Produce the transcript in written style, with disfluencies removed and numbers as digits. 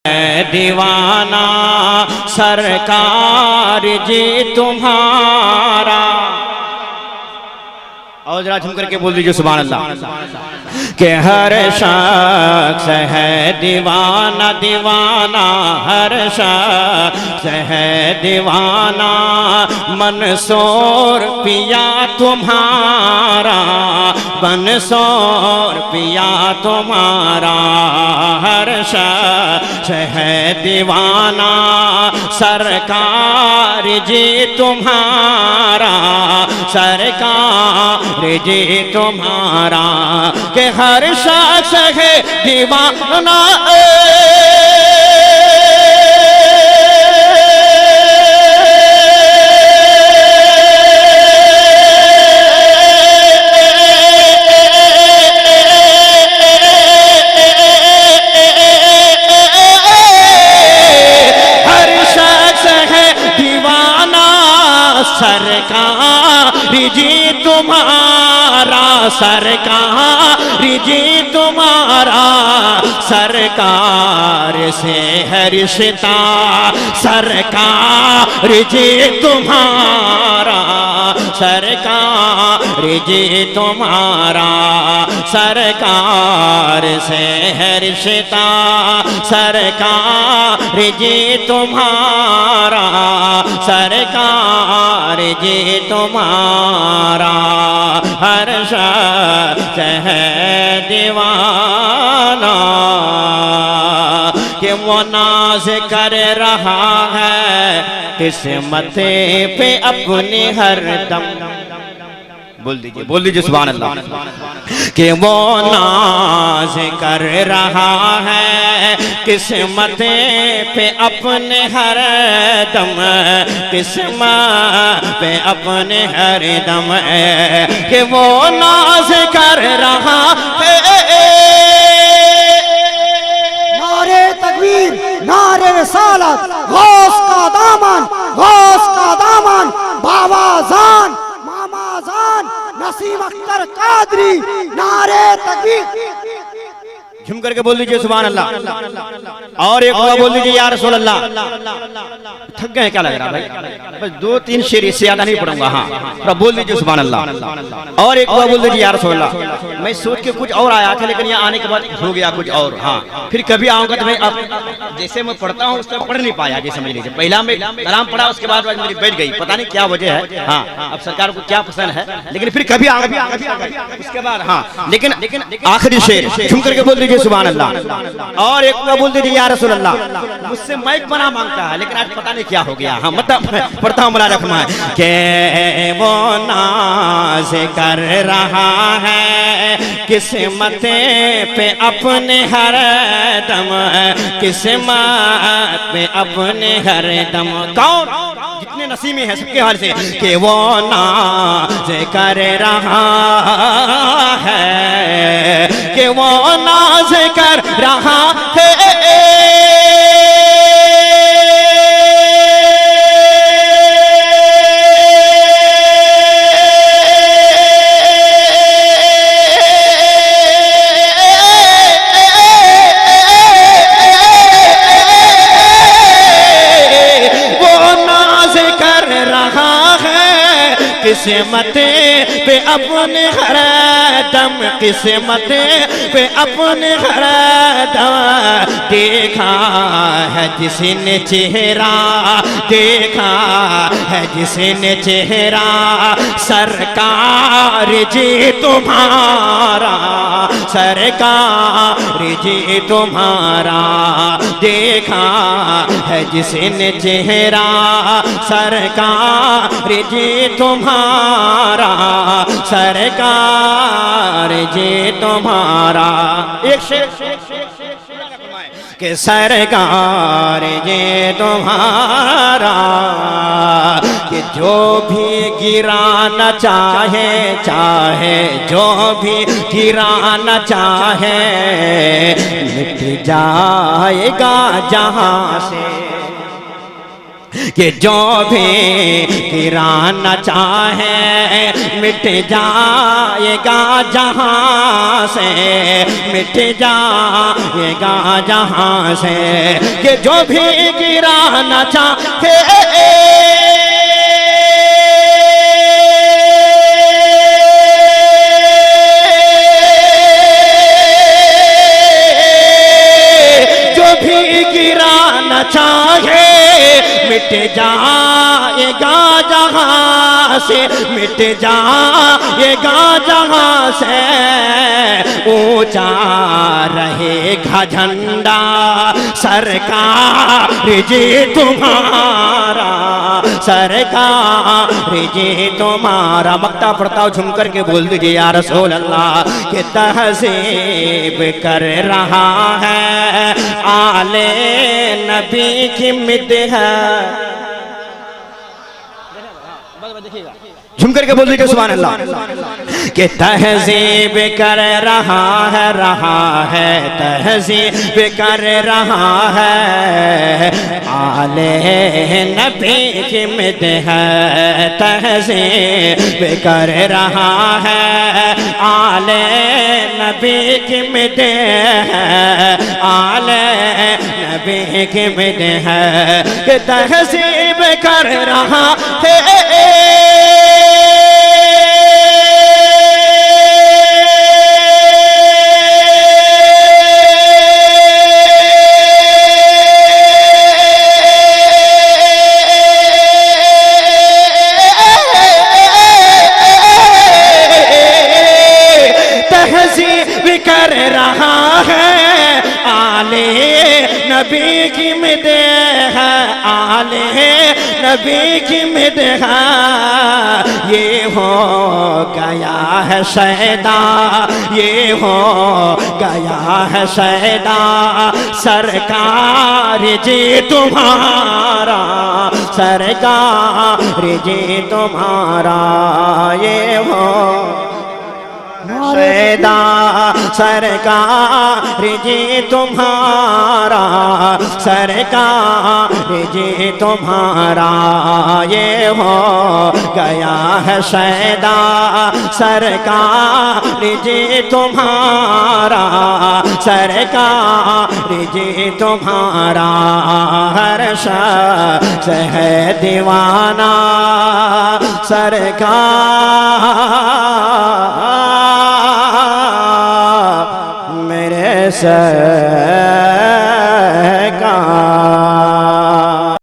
دیوانہ سرکار جی تمہارا. اور ذرا جھم کر کے بول دیجئے سبحان اللہ. کہ ہر شخص ہے دیوانہ دیوانہ، ہر شخص ہے دیوانہ، منصور پیا تمہارا، منصور پیا تمہارا. ہر شخص ہے دیوانہ سرکار جی تمہارا، سرکار جی تمہارا. کہ ہر شخص ہے دیوانہ سرکار جی تمہارا، سرکار جی تمہارا. سرکار سے ہے رشتہ سرکار جی تمہارا، سرکار جی تمہارا. سرکار سے ہے رشتہ سرکار جی تمہارا، سرکار جی تمہارا. ہر شخص ہے دیوانہ کہ وہ ناز کر رہا ہے قسمت پہ اپنی ہر دم. بول دیجئے سبحان اللہ. کہ وہ ناز کر رہا ہے قسمت پہ اپنے ہر دم، قسمت پہ اپنے ہر دم. کہ وہ ناز کر رہا ہے. نعرے تکبیر، نعرے رسالت، غوث کا دامن، غوث کا دامن، بابا زان، ماما زان، نسیم اختر قادری. نعرے تکبیر. جھم کر کے بول دیجئے سبحان اللہ. اور ایک اور بول دیجئے یا رسول اللہ. تھک گئے کیا لگ رہا بھائی؟ بس 2-3 شعر اس سے زیادہ نہیں پڑھوں گا. ہاں بول دیجئے سبحان اللہ. اور ایک اور بول دیجئے یا رسول اللہ. میں سوچ کے کچھ اور آیا تھا لیکن یہاں آنے کے بعد ہو گیا کچھ اور. ہاں پھر کبھی آؤں گا تو میں جیسے میں پڑھتا ہوں اس طرح پڑھ نہیں پایا. جیسے سمجھ لیجیے پہلا میں کلام پڑھا اس کے بعد میری بیٹھ گئی، پتہ نہیں کیا وجہ ہے. ہاں اب سرکار کو کیا پسند ہے لیکن پھر کبھی آؤں گا اس کے بعد. ہاں لیکن آخری شعر جھم کر کے بول دیجئے سبحان اللہ. اور ایک کو بول دیجئے یا رسول اللہ. مجھ سے مائک بنا مانگتا ہے لیکن آج پتہ نہیں کیا ہو گیا. ہاں مطلب پڑھتا ہوں مولانا فرمائے کہ وہ ناز کر رہا ہے قسمت پہ اپنے ہر دم، قسمت پہ اپنے ہر دم. کون؟ جتنے نسیمی ہیں سب کے حال سے. کہ وہ ناز کر رہا ہے، کہ وہ ناز کر رہا ہے. قسمت پہ اپنے ہر دم، قسمت پہ اپنے ہر دم. دیکھا ہے جس نے چہرہ، دیکھا ہے جس نے چہرہ سرکار جی تمہارا، سرکار جی تمہارا. دیکھا ہے جس نے چہرہ سرکار جی تمہارا، سرکار جی تمہارا. ایک شعر کہ سرکار جی تمہارا. کہ جو بھی گرانا چاہے، چاہے جو بھی گرانا چاہے مٹ جائے گا جہاں سے. کہ جو بھی گرانا چاہے مٹ جائے گا جہاں سے، مٹ جائے گا جہاں سے، کہ جو بھی گرانا چاہے چاہے مٹ جائے گا جہاں سے، مٹ جائے گا جہاں سے، اونچا رہے گا جھنڈا سرکار جی تمہارا، سرکار جی تمہارا۔ مقطع پڑھتا ہوں جھم کر کے بول دیجئے یا رسول اللہ، کہ تہذیب کر رہا ہے آل نبی کی مدح، جھم کر کے بول دیجئے سبحان اللہ، کہ تہذیب کر رہا ہے تہذیب کر رہا ہے آل نبی کی مدح، تہذیب کر رہا ہے آل نبی کی مدح، آل نبی کی مدح، کہ تہذیب کر رہا ہے نبی کی مدح، آل نبی کی مدح، یہ ہو گیا ہے شیدا، یہ ہو گیا ہے شیدا سرکار جی تمہارا، سرکار جی تمہارا، یہ ہو شیدا سرکار جی تمہارا، سرکار جی تمہارا، یہ ہو گیا ہے شیدا سرکار جی تمہارا، سرکار جی تمہارا، ہر شخص ہے دیوانہ سرکار میرے سر